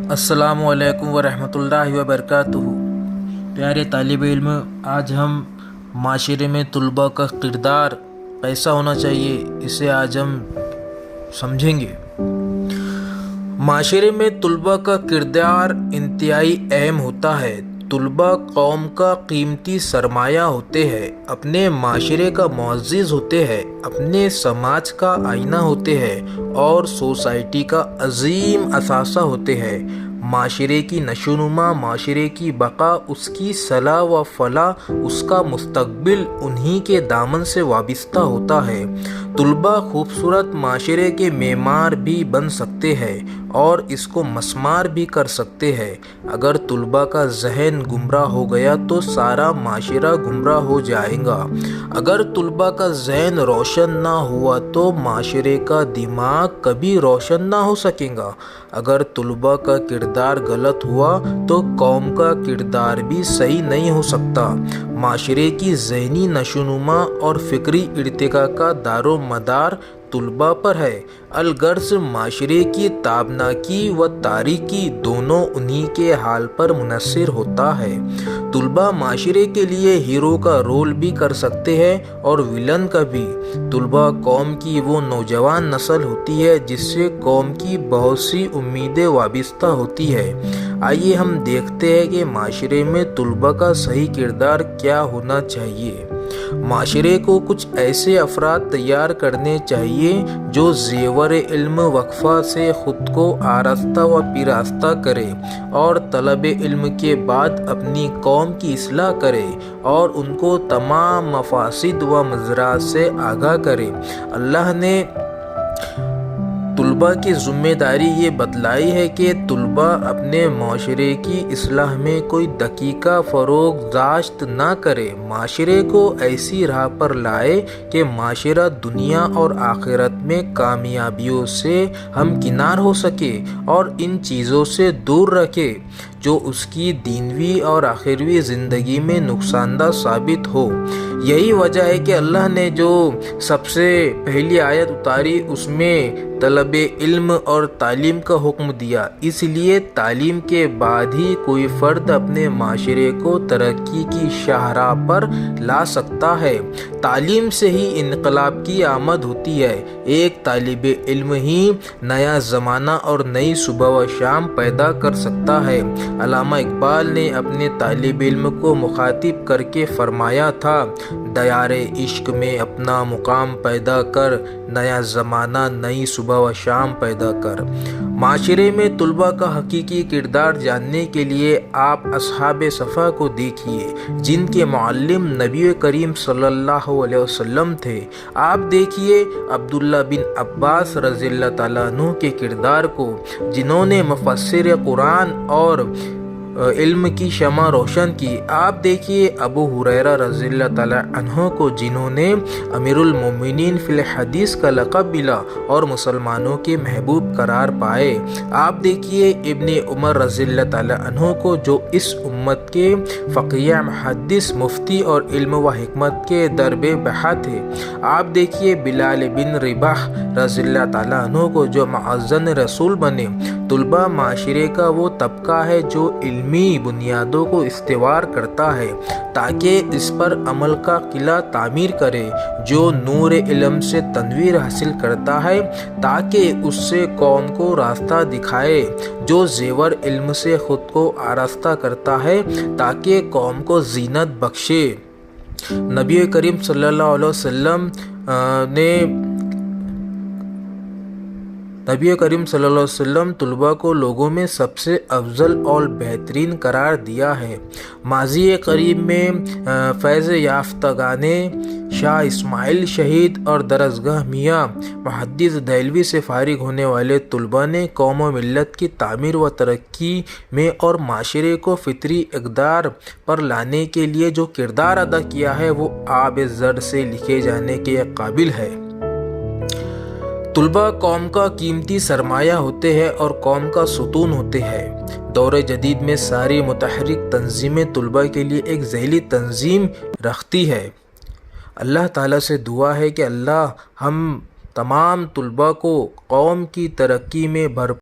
अस्सलाम वालेकुम वरहमतुल्लाहि वबरकातुहू। प्यारे तालिब इल्म, आज हम माशरे में तुलबा का किरदार कैसा होना चाहिए इसे आज हम समझेंगे। माशरे में तुलबा का किरदार इंतहाई अहम होता है। तुलबा कौम का कीमती सरमाया होते हैं, अपने माशरे का मुअज़्ज़िज़ होते हैं, अपने समाज का आईना होते हैं और सोसाइटी का अजीम असासा होते हैं। माशरे की नशोनुमा, माशरे की बका, उसकी सलाह व फलाह, उसका मुस्तकबिल उन्हीं के दामन से वाबिस्ता होता है। तुलबा खूबसूरत माशरे के मेमार भी बन सकते हैं और इसको मस्मार भी कर सकते हैं। अगर तुलबा का जहन गुमराह हो गया तो सारा माशरा गुमराह हो जाएगा। अगर तुलबा का जहन रोशन ना हुआ तो माशरे का दिमाग कभी रोशन ना हो सकेगा। अगर तुलबा का किरदार गलत हुआ तो कौम का किरदार भी सही नहीं हो सकता। माशरे की ज़हनी नशोनुमा और फ़िक्री इर्तिका का दारो मदार तुलबा पर है। अलगर्ज माशरे की ताबनाकी व तारीकी दोनों उन्हीं के हाल पर मुनस्सिर होता है। तुलबा माशरे के लिए हीरो का रोल भी कर सकते हैं और विलन का भी। तुलबा कौम की वो नौजवान नस्ल होती है जिससे कौम की बहुत सी उम्मीदें वाबिस्ता होती है। आइए हम देखते हैं कि माशरे में तुलबा का सही किरदार क्या होना चाहिए। माशरे को कुछ ऐसे अफराद तैयार करने चाहिए जो ज़ेवर इल्म वक्फ़ा से ख़ुद को आरास्ता व पिरास्ता करे और तलब इल्म के बाद अपनी कौम की इस्लाह करे और उनको तमाम मफासिद व मज़रात से आगाह करे। अल्लाह ने तुलबा की ज़िम्मेदारी ये बतलाई है कि तुलबा अपने माशरे की इस्लाह में कोई दकीका फ़रोग़ दाश्त ना करे, माशरे को ऐसी राह पर लाए कि माशरा दुनिया और आखिरत में कामयाबियों से हमकिनार हो सके और इन चीज़ों से दूर रखे जो उसकी दीनवी और आखिरवी ज़िंदगी में नुकसानदा साबित हो। यही वजह है कि अल्लाह ने जो सबसे पहली आयत उतारी उसमें तलब इल्म और तालीम का हुक्म दिया। इसलिए तालीम के बाद ही कोई फ़र्द अपने माशरे को तरक्की की शाहराह पर ला सकता है। तालीम से ही इनकलाब की आमद होती है। एक तालिब इल्म ही नया ज़माना और नई सुबह व शाम पैदा कर सकता है। अल्लामा इकबाल ने अपने तालिब इल्म को मुखातिब करके फरमाया था, दयारे इश्क में अपना मुकाम पैदा कर, नया ज़माना नई सुबह व शाम पैदा कर। माशरे में तुलबा का हकीकी किरदार जानने के लिए आप अस्हाब सफ़ा को देखिए जिनके मुअल्लिम नबी करीम सल्लल्लाहु अलैहि वसल्लम थे। आप देखिए अब्दुल्ला बिन अब्बास रज़ियल्लाहु ताला अन्हु के किरदार को जिन्होंने मुफस्सिर कुरान और इल्म की शमा रोशन की। आप देखिए अबू हुरैरा रज़ियल्लाहु ताला अन्हु को जिन्होंने अमीरुल मोमिनीन फिल हदीस का लक़ब मिला और मुसलमानों के महबूब करार पाए। आप देखिए इब्ने उमर रज़ियल्लाहु ताला अन्हु को जो इस उम्मत के फ़क़ीह, मुहद्दिस, मुफ्ती और इल्म व हिकमत के दरबे बहा थे। आप देखिए बिलाल बिन रिबाह रज़ियल्लाहु ताला अन्हु को जो मुअज़्ज़िन रसूल बने। तुलबा माशरे का वो तबका है जो इल्मी बुनियादों को इस्तेवार करता है ताकि इस पर अमल का किला तामीर करे, जो नूर इल्म से तनवीर हासिल करता है ताकि उससे कौम को रास्ता दिखाए, जो ज़ेवर इल्म से ख़ुद को आरास्ता करता है ताकि कौम को ज़ीनत बख्शे। नबी करीम सल्लल्लाहु अलैहि वसल्लम तुलबा को लोगों में सबसे अफजल और बेहतरीन करार दिया है। माज़ी करीब में फैज़ याफ्तगाने शाह इस्माइल शहीद और दरसगाह मियाँ मुहद्दिस दहलवी से फारिग होने वाले तुलबा ने कौम व मिल्लत की तामीर व तरक्की में और माशरे को फितरी इक़दार पर लाने के लिए जो किरदार अदा किया है वो आब ज़र से लिखे जाने के काबिल है। तुलबा कौम का कीमती सरमाया होते हैं और कौम का सुतून होते हैं। दौर जदीद में सारी मुतहरिक तंजीमें तुलबा के लिए एक ज़ैली तंजीम रखती है। अल्लाह ताला से दुआ है कि अल्लाह हम तमाम तुलबा को कौम की तरक्की में भरपूर